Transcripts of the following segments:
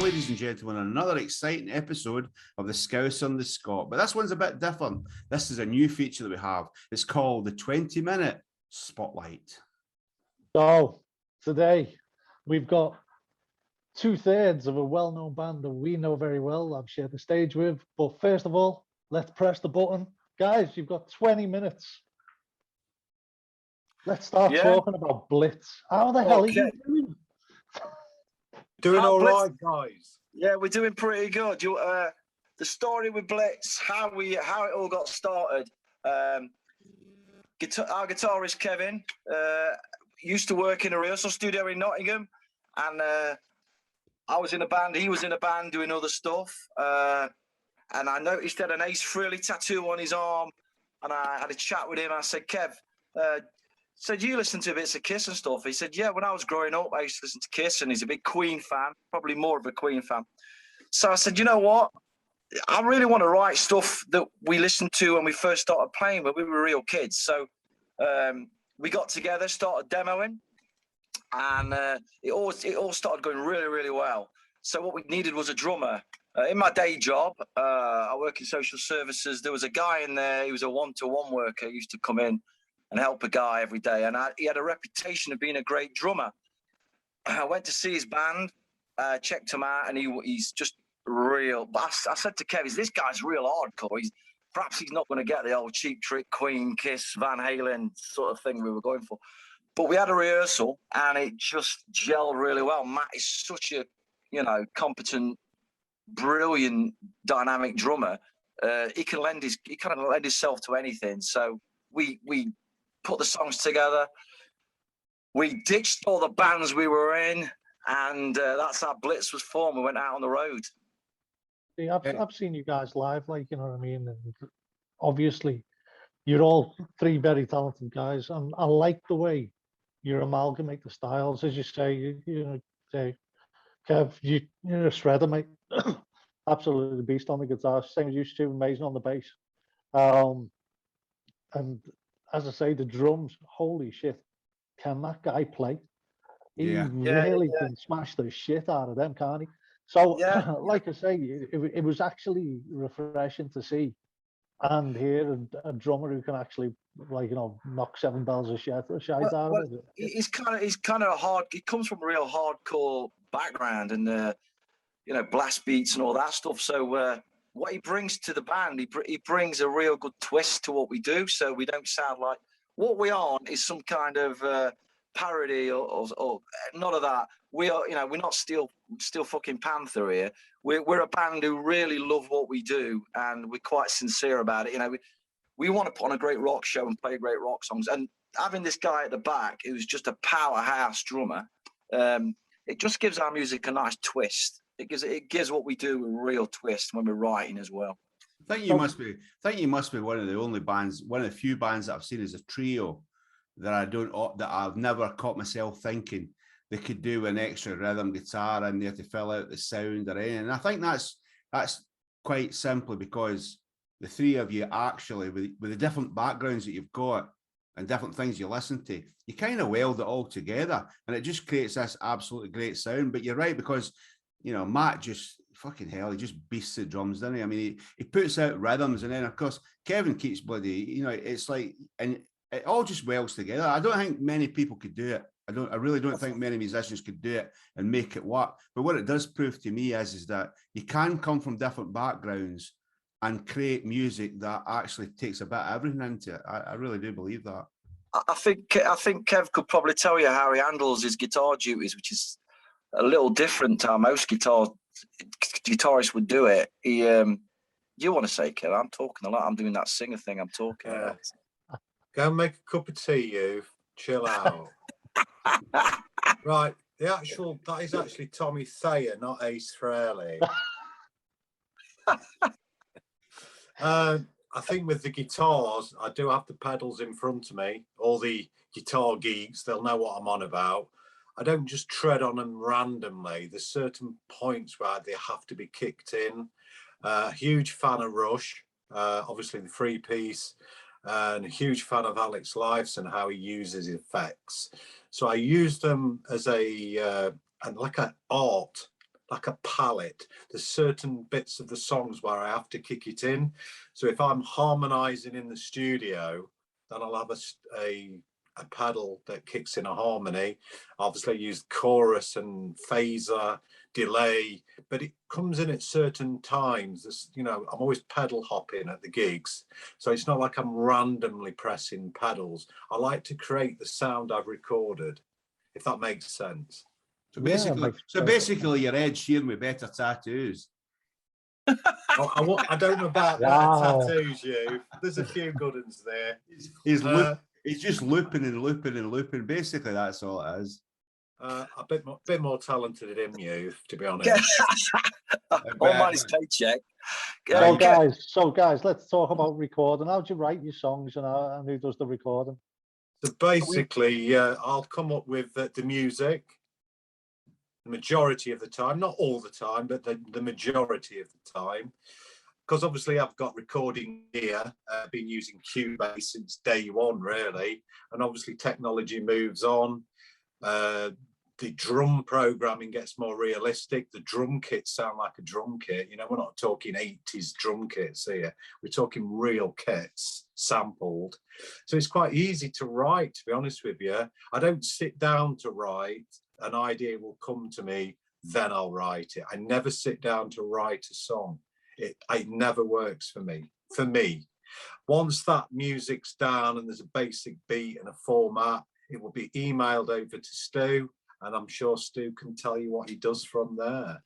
ladies and gentlemen, on another exciting episode of the Scouser and the Scot. But this one's a bit different. This is a new feature that we have. It's called the 20-minute Spotlight. So, today we've got 2/3 of a well-known band that we know very well, I've shared the stage with. But first of all, let's press the button. Guys, you've got 20 minutes. Let's start talking about Blitz. How the hell are you doing? Doing all right, guys. Yeah, we're doing pretty good. The story with Blitz, how it all got started. Our guitarist Kevin used to work in a rehearsal studio in Nottingham, and I was in a band. He was in a band doing other stuff, and I noticed he had an Ace Frehley tattoo on his arm, and I had a chat with him. I said, Kev, said, you listen to bits of Kiss and stuff? He said, yeah, when I was growing up, I used to listen to Kiss, and he's a big Queen fan, probably more of a Queen fan. So I said, you know what? I really want to write stuff that we listened to when we first started playing, when we were real kids. So we got together, started demoing, and it all started going really, really well. So what we needed was a drummer. In my day job, I work in social services. There was a guy in there. He was a one-to-one worker. He used to come in and help a guy every day. And he had a reputation of being a great drummer. I went to see his band, checked him out, and he's just real. But I said to Kev, this guy's real hardcore. Perhaps he's not going to get the old Cheap Trick, Queen, Kiss, Van Halen sort of thing we were going for. But we had a rehearsal, and it just gelled really well. Matt is such a, competent, brilliant, dynamic drummer. He can lend himself to anything. So we put the songs together. We ditched all the bands we were in, and that's how Blitz was formed. We went out on the road. See, I've seen you guys live, you know what I mean? And obviously, you're all three very talented guys, and I like the way you amalgamate the styles. As you say, Kev, you're a shredder, mate. Absolutely beast on the guitar, same as you two, amazing on the bass. And as I say, the drums, holy shit, can that guy play? He really can smash the shit out of them, can't he? So, like I say, it was actually refreshing to see and hear a drummer who can actually, knock 7 bells of shit out of it. He's kind of hard. He comes from a real hardcore background, and blast beats and all that stuff. So what he brings to the band, he brings a real good twist to what we do. So we don't sound like what we aren't is some kind of parody or none of that. We are, we're not still fucking Panther here. We're a band who really love what we do, and we're quite sincere about it. We want to put on a great rock show and play great rock songs. And having this guy at the back who's just a powerhouse drummer, it just gives our music a nice twist. It gives what we do a real twist when we're writing as well. I think you must be one of the only bands, one of the few bands that I've seen as a trio that I've never caught myself thinking they could do an extra rhythm guitar in there to fill out the sound or anything. And I think that's quite simply because the three of you actually, with the different backgrounds that you've got and different things you listen to, you kind of weld it all together, and it just creates this absolutely great sound. But you're right, because Matt just fucking hell, he just beasts the drums, doesn't he? I mean, he puts out rhythms, and then of course Kevin keeps bloody, it's like, and it all just welds together. I don't think many people could do it. I really don't think many musicians could do it and make it work. But what it does prove to me is that you can come from different backgrounds and create music that actually takes a bit of everything into it. I really do believe that. I think Kev could probably tell you how he handles his guitar duties, which is a little different to how most guitarists would do it. You want to say, Kev? I'm talking a lot. I'm doing that singer thing. I'm talking a lot. Go and make a cup of tea, you. Chill out. Right, that is actually Tommy Thayer, not Ace Frehley. I think with the guitars, I do have the pedals in front of me. All the guitar geeks, they'll know what I'm on about. I don't just tread on them randomly. There's certain points where they have to be kicked in. Huge fan of Rush, obviously the three-piece, and a huge fan of Alex Life's and how he uses effects. So I use them as like an art, like a palette. There's certain bits of the songs where I have to kick it in. So if I'm harmonizing in the studio, then I'll have a pedal that kicks in a harmony. Obviously, I use chorus and phaser, delay, but it comes in at certain times. This, you know, I'm always pedal hopping at the gigs, so it's not like I'm randomly pressing pedals. I like to create the sound I've recorded, if that makes sense. So basically, Yeah, you're Ed Sheeran with better tattoos. I don't know about Wow. that tattoos, you. There's a few good ones there. He's just looping and looping and looping. Basically, that's all it is. A bit more talented than him, you, to be honest. All mine is paycheck. So guys, let's talk about recording. How do you write your songs, and who does the recording? So basically, I'll come up with the music the majority of the time, not all the time, but the majority of the time. Because obviously I've got recording gear, been using Cubase since day one, really. And obviously technology moves on. The drum programming gets more realistic. The drum kits sound like a drum kit. You know, we're not talking 80s drum kits here. We're talking real kits, sampled. So it's quite easy to write, to be honest with you. I don't sit down to write. An idea will come to me, then I'll write it. I never sit down to write a song. It never works for me. Once that music's down and there's a basic beat and a format, it will be emailed over to Stu, and I'm sure Stu can tell you what he does from there.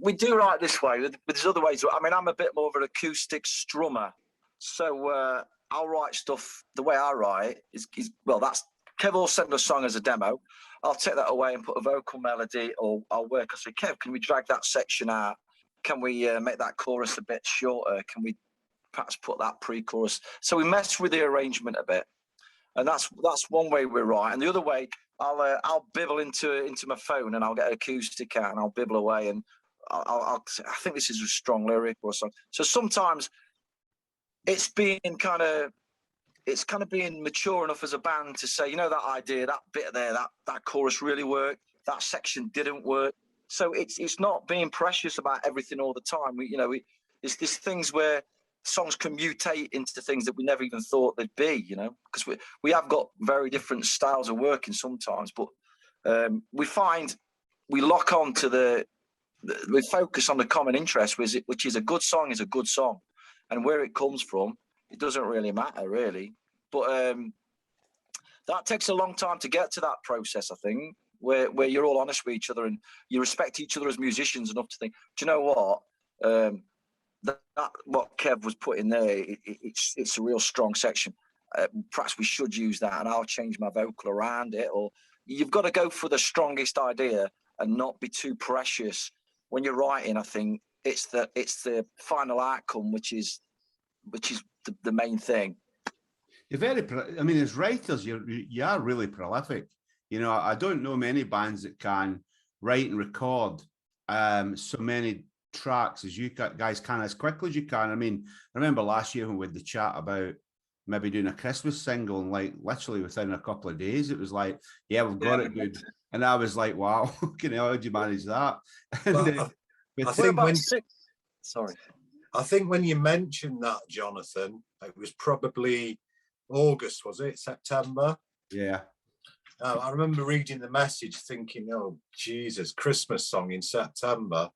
We do write this way. There's other ways. I mean, I'm a bit more of an acoustic strummer, so I'll write stuff. The way I write is well, that's Kev will send a song as a demo. I'll take that away and put a vocal melody, or I'll work. I say, Kev, can we drag that section out? Can we make that chorus a bit shorter? Can we perhaps put that pre-chorus? So we mess with the arrangement a bit, and that's one way we write. And the other way, I'll bibble into my phone, and I'll get an acoustic out, and I'll bibble away, and I think this is a strong lyric or something. So sometimes it's kind of being mature enough as a band to say, you know, that idea, that bit there, that chorus really worked, that section didn't work. So it's not being precious about everything all the time. It's these things where songs can mutate into things that we never even thought they'd be, you know, because we have got very different styles of working sometimes, but we find we lock on to we focus on the common interest, which is a good song is a good song, and where it comes from, it doesn't really matter, really. But that takes a long time to get to that process, I think, where you're all honest with each other and you respect each other as musicians enough to think, do you know what? That what Kev was putting there, it's a real strong section. Perhaps we should use that, and I'll change my vocal around it. Or you've got to go for the strongest idea and not be too precious when you're writing. I think it's the final outcome, which is the main thing. You're I mean, as writers, you are really prolific. You know, I don't know many bands that can write and record so many tracks as you guys can as quickly as you can. I mean, I remember last year when we had the chat about maybe doing a Christmas single, and like literally within a couple of days, it was like, yeah, we've got it good. And I was like, wow, how did you manage that? I think when you mentioned that, Jonathan, it was probably August, was it? September? Yeah. I remember reading the message thinking, oh, Jesus, Christmas song in September.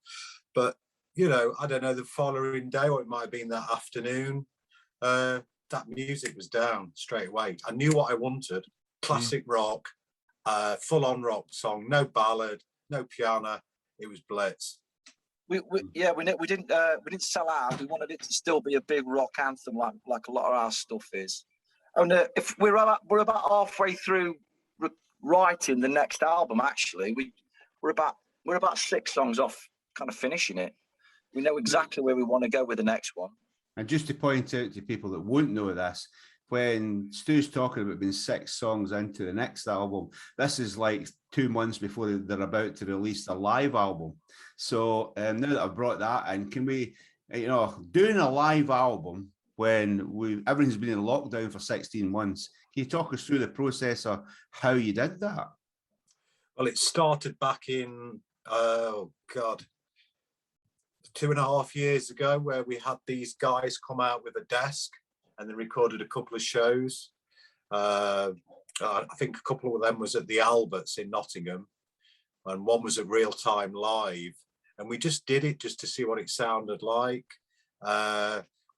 But, you know, I don't know, the following day, or it might have been that afternoon, that music was down straight away. I knew what I wanted. Classic rock, full-on rock song, no ballad, no piano. It was Blitz. We didn't sell out. We wanted it to still be a big rock anthem, like a lot of our stuff is. And if we're about halfway through writing the next album, actually, we're about 6 songs off, kind of finishing it. We know exactly where we want to go with the next one. And just to point out to people that won't know this, when Stu's talking about being 6 songs into the next album, this is like 2 months before they're about to release a live album. So now that I've brought that in, can we, you know, doing a live album when everything's been in lockdown for 16 months, can you talk us through the process of how you did that? Well, it started back in oh God, 2.5 years ago, where we had these guys come out with a desk and they recorded a couple of shows. I think a couple of them was at the Alberts in Nottingham, and one was at Real Time Live. And we just did it just to see what it sounded like.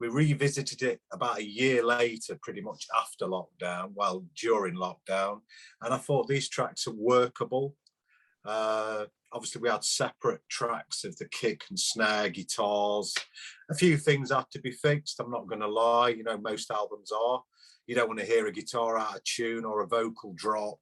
We revisited it about a year later, pretty much after lockdown, well, during lockdown. And I thought these tracks are workable. Obviously, we had separate tracks of the kick and snare, guitars. A few things had to be fixed. I'm not going to lie. You know, most albums are. You don't want to hear a guitar out of tune or a vocal drop.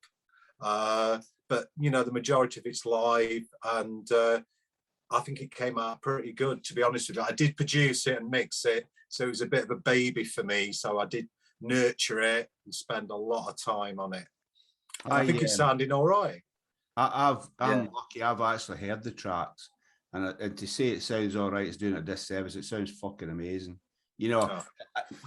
But, you know, the majority of it's live. And I think it came out pretty good, to be honest with you. I did produce it and mix it. So it was a bit of a baby for me. So I did nurture it and spend a lot of time on it. And I think it's sounding all right. I'm lucky. I've actually heard the tracks, and to say it sounds all right is doing a disservice. It sounds fucking amazing. You know,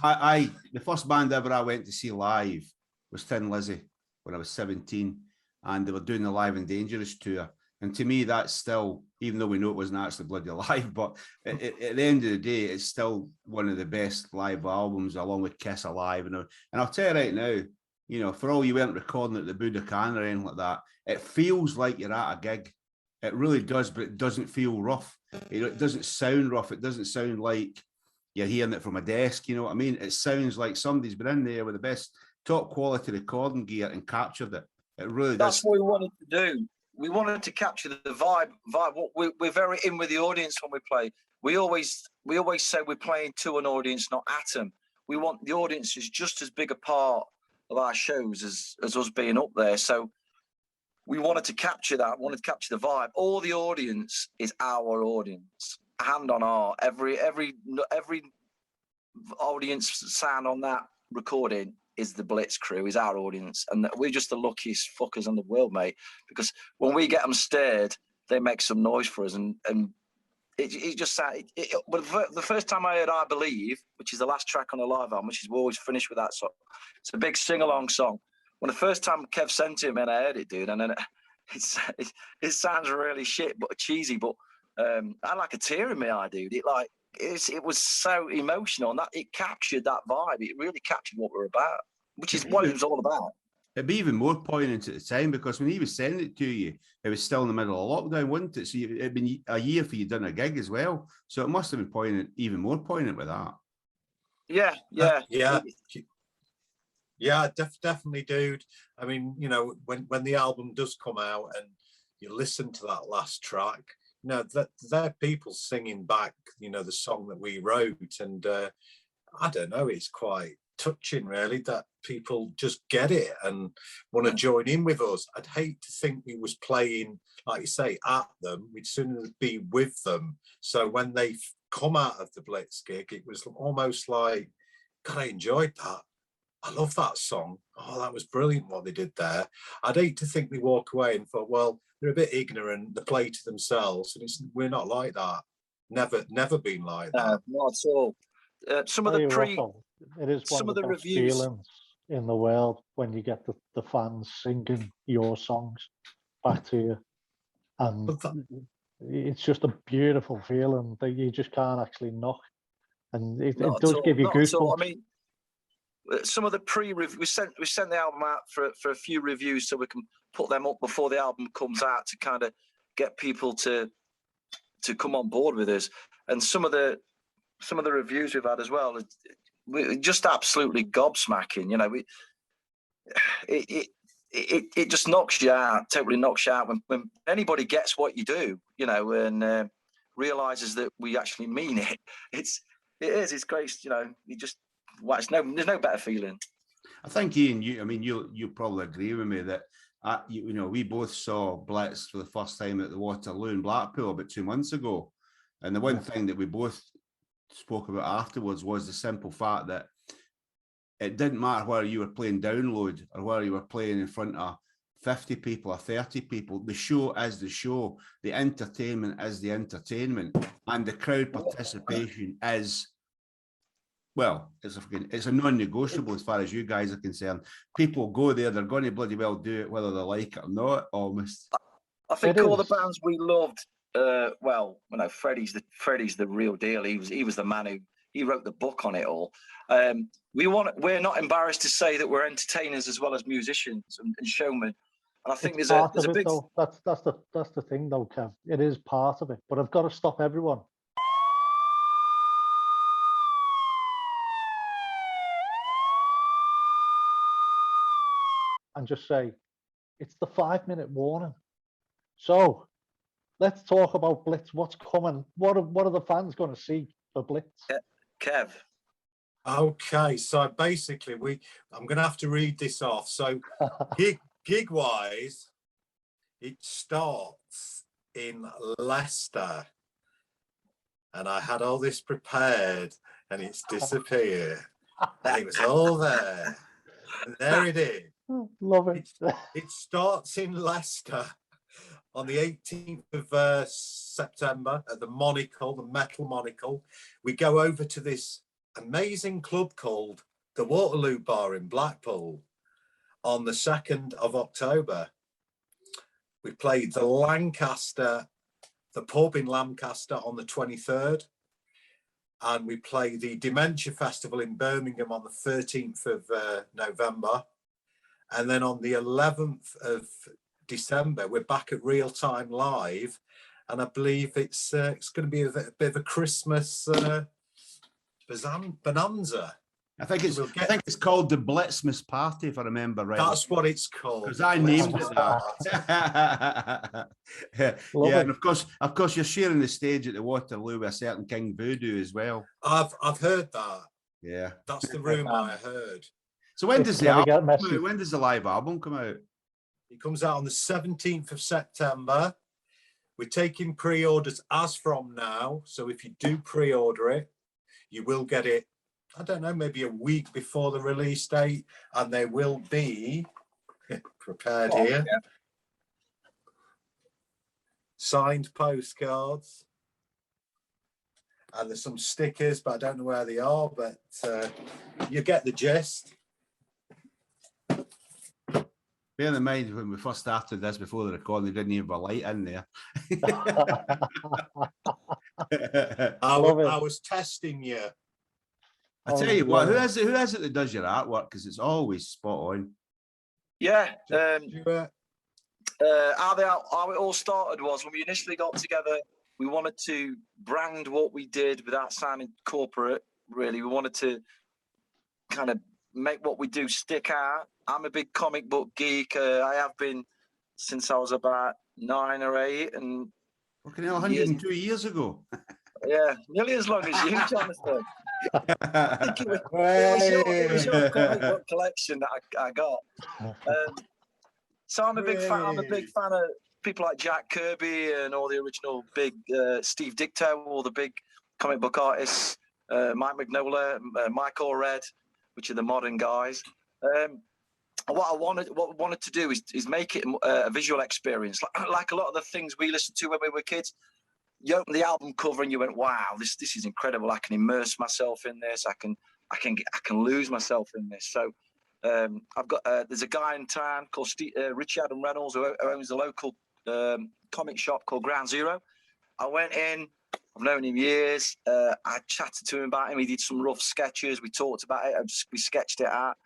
I the first band ever I went to see live was Thin Lizzy when I was 17, and they were doing the Live and Dangerous tour. And to me, that's still, even though we know it wasn't actually bloody live, but at the end of the day, it's still one of the best live albums, along with Kiss Alive. And I'll tell you right now, you know, for all you weren't recording at the Budokan or anything like that, it feels like you're at a gig. It really does, but it doesn't feel rough. You know, it doesn't sound rough. It doesn't sound like you're hearing it from a desk. You know what I mean? It sounds like somebody's been in there with the best top quality recording gear and captured it. It really does. That's what we wanted to do. We wanted to capture the vibe. We're very in with the audience when we play. We always say we're playing to an audience, not at them. We want the audience is just as big a part of our shows as us being up there. So we wanted to capture that. Wanted to capture the vibe. All the audience is our audience. Hand on heart. Every audience sound on that recording is the Blitz crew, is our audience, and we're just the luckiest fuckers in the world, mate. Because when we get them stirred, they make some noise for us, and it just sounded. But the first time I heard "I Believe," which is the last track on the live album, which is we always finish with that song. It's a big sing-along song. When the first time Kev sent it, man, I heard it, dude, and then it sounds really shit, but cheesy. But I had like a tear in my eye, dude. It was so emotional, and that it captured that vibe. It really captured what we're about, which is what it was all about. It'd be even more poignant at the time, because when he was sending it to you, it was still in the middle of lockdown, wasn't it? So it'd been a year for you done a gig as well. So it must have been poignant, even more poignant with that. Yeah, definitely, dude. I mean, you know, when the album does come out and you listen to that last track, you know, that they're people singing back, you know, the song that we wrote, and I don't know, it's quite touching, really, that people just get it and want to join in with us. I'd hate to think we was playing, like you say, at them. We'd sooner be with them. So when they come out of the Blitz gig, it was almost like, God, I enjoyed that. I love that song. Oh, that was brilliant what they did there. I'd hate to think they walk away and thought, well, they're a bit ignorant, they play to themselves, and we're not like that. Never been like that. Not at all. Some of the it is one of the best reviews feelings in the world when you get the fans singing your songs back to you, and it's just a beautiful feeling that you just can't actually knock, and it does give you goosebumps. I mean, some of the pre-reviews, we sent the album out for a few reviews so we can put them up before the album comes out to kind of get people to come on board with us. And some of the reviews we've had as well, we just absolutely gobsmacking. You know, it just knocks you out, totally knocks you out when anybody gets what you do, you know, and realizes that we actually mean it. It's great, you know. You just. Well, there's no better feeling. I think, Ian, you probably agree with me that you know, we both saw Blitz for the first time at the Waterloo in Blackpool about 2 months ago, and the one thing that we both spoke about afterwards was the simple fact that it didn't matter whether you were playing download or whether you were playing in front of 50 people or 30 people. The show is the show, the entertainment is the entertainment, and the crowd participation is, well, it's a non-negotiable as far as you guys are concerned. People go there, they're going to bloody well do it, whether they like it or not, almost. I think It all the is. bands we loved. Well, you know, Freddie's the real deal. He was the man who he wrote the book on it all. We're not embarrassed to say that we're entertainers as well as musicians and showmen. And I think It's there's part a of it, big though. That's the thing, though, Kev. It is part of it. But I've got to stop everyone. And just say, it's the 5-minute warning. So let's talk about Blitz. What's coming? What are the fans going to see for Blitz? Kev. Okay, so basically I'm going to have to read this off. So gig wise, it starts in Leicester, and I had all this prepared, and it's disappeared, and it was all there. And there it is. Love it. It starts in Leicester on the 18th of September at the Monocle, the Metal Monocle. We go over to this amazing club called the Waterloo Bar in Blackpool on the 2nd of October. We played the pub in Lancaster on the 23rd. And we play the Dementia Festival in Birmingham on the 13th of November. And then on the 11th of December, we're back at Real Time Live. And I believe it's going to be a bit of a Christmas bonanza. I think it's called the Blitzmas Party, if I remember right. That's what it's called. Because I named it that. Yeah, and of course, you're sharing the stage at the Waterloo with a certain King Voodoo as well. I've heard that. Yeah, that's the rumour I heard. So when does the live album come out? It comes out on the 17th of September. We're taking pre-orders as from now. So if you do pre-order it, you will get it, I don't know, maybe a week before the release date. And they will be prepared here. Yeah. Signed postcards. And there's some stickers, but I don't know where they are, but you get the gist. Bear in mind, when we first started this before the recording, they didn't even have a light in there. I was testing you. I tell you what, who is it that does your artwork? Because it's always spot on. Yeah. How it all started was when we initially got together, we wanted to brand what we did without sounding corporate, really. We wanted to kind of make what we do stick out. I'm a big comic book geek. I have been since I was about 9 or 8. And fucking hell, 102 years ago. Yeah, nearly as long as you, Jonathan. I think it was your comic book collection that I got. So I'm a big fan of people like Jack Kirby and all the original big Steve Ditko, all the big comic book artists, Mike Mignola, Michael Red, which are the modern guys. What I wanted to do is make it a visual experience, like a lot of the things we listened to when we were kids. You open the album cover and you went, "Wow, this is incredible! I can immerse myself in this. I can lose myself in this." So I've got there's a guy in town called Richie Adam Reynolds who owns a local comic shop called Ground Zero. I went in. I've known him years. I chatted to him about him. He did some rough sketches. We talked about it. We sketched it out.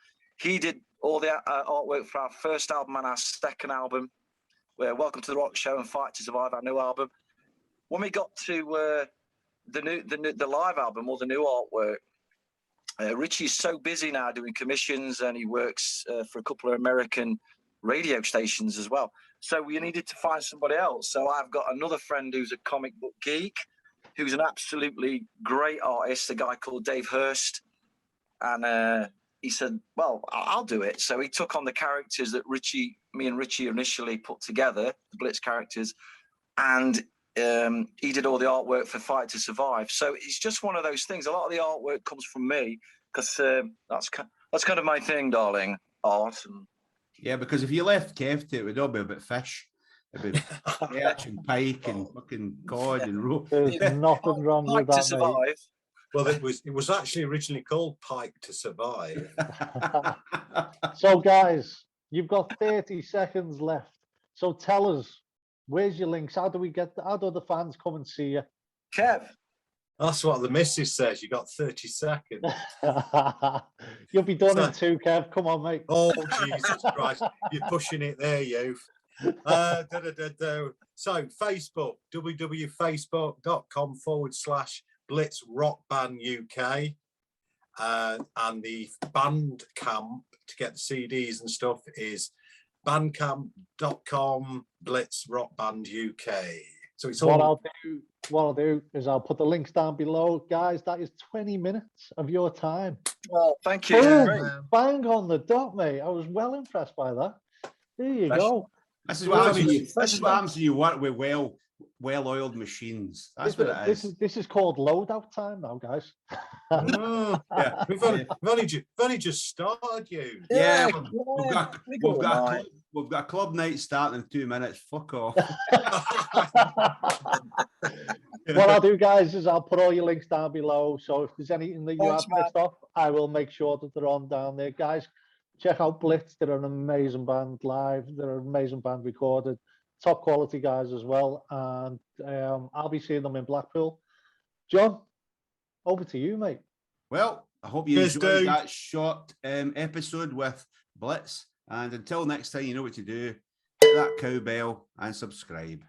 He did all the artwork for our first album and our second album, Welcome to the Rock Show and Fight to Survive, our new album. When we got to the live album or the new artwork, Richie's so busy now doing commissions, and he works for a couple of American radio stations as well. So we needed to find somebody else. So I've got another friend who's a comic book geek, who's an absolutely great artist, a guy called Dave Hurst. And he said, well, I'll do it. So he took on the characters that me and Richie initially put together, the Blitz characters, and he did all the artwork for Fight to Survive. So it's just one of those things. A lot of the artwork comes from me because that's kind of my thing, darling, art. And... Yeah, because if you left Kev to it, would all be about fish. It'd be perch and pike and fucking cod and rope. There's nothing wrong with that, to Survive. mate. Well, it was actually originally called Pike to Survive. So, guys, you've got 30 seconds left. So tell us, Where's your links? How do the fans come and see you? Kev, That's what the missus says. You got 30 seconds. You'll be done in 2, Kev. Come on, mate. Oh, Jesus Christ. You're pushing it there, youth. So Facebook, www.facebook.com/Blitz Rock Band UK. And the Bandcamp to get the CDs and stuff is bandcamp.com Blitz Rock Band UK. So it's what I'll do is I'll put the links down below. Guys, that is 20 minutes of your time. well, thank you. Boom. Great. Bang on the dot, mate. I was well impressed by that. There you go. This is what happens when you work with well-oiled machines. That's what it is. This is called loadout time now, guys. Oh, yeah. We've only just started, you. Yeah, we've got a club night starting in 2 minutes. Fuck off. What I'll do, guys, is I'll put all your links down below. So if there's anything that you have missed off, I will make sure that they're on down there. Guys, check out Blitz. They're an amazing band live. They're an amazing band recorded. Top quality guys as well. And I'll be seeing them in Blackpool. John, over to you, mate. Well, I hope you enjoyed that short episode with Blitz. And until next time, you know what to do. Hit that cowbell and subscribe.